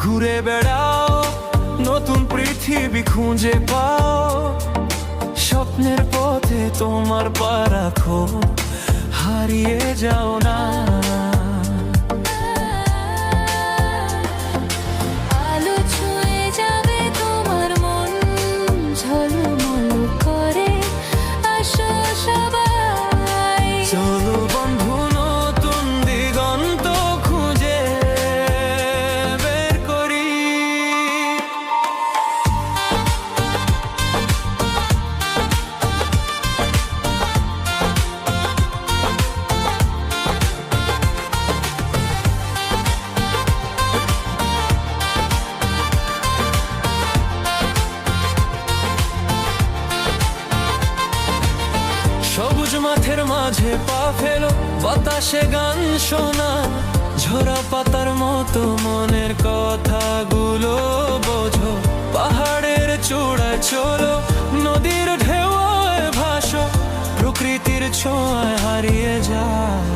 ঘুরে বেড়াও, নতুন পৃথিবী খুঁজে পাও, স্বপ্নের পথে তোমার পা রাখো, হারিয়ে যাও না। আলো ছুঁয়ে যাবে তোমার মন, ঝলমল করে আসো সবাই। চলো বন্ধু, নতুন দিগন্ত খুঁজে বের করি। সবুজ মাঠের মাঝে পা ফেলো, বাতাসে গান শোনা, ঝরা পাতার মতো মনের কথাগুলো বোঝো। পাহাড়ের চূড়ায় চলো, নদীর ঢেউয়ে ভাসো, প্রকৃতির ছোঁয়ায় হারিয়ে যায়।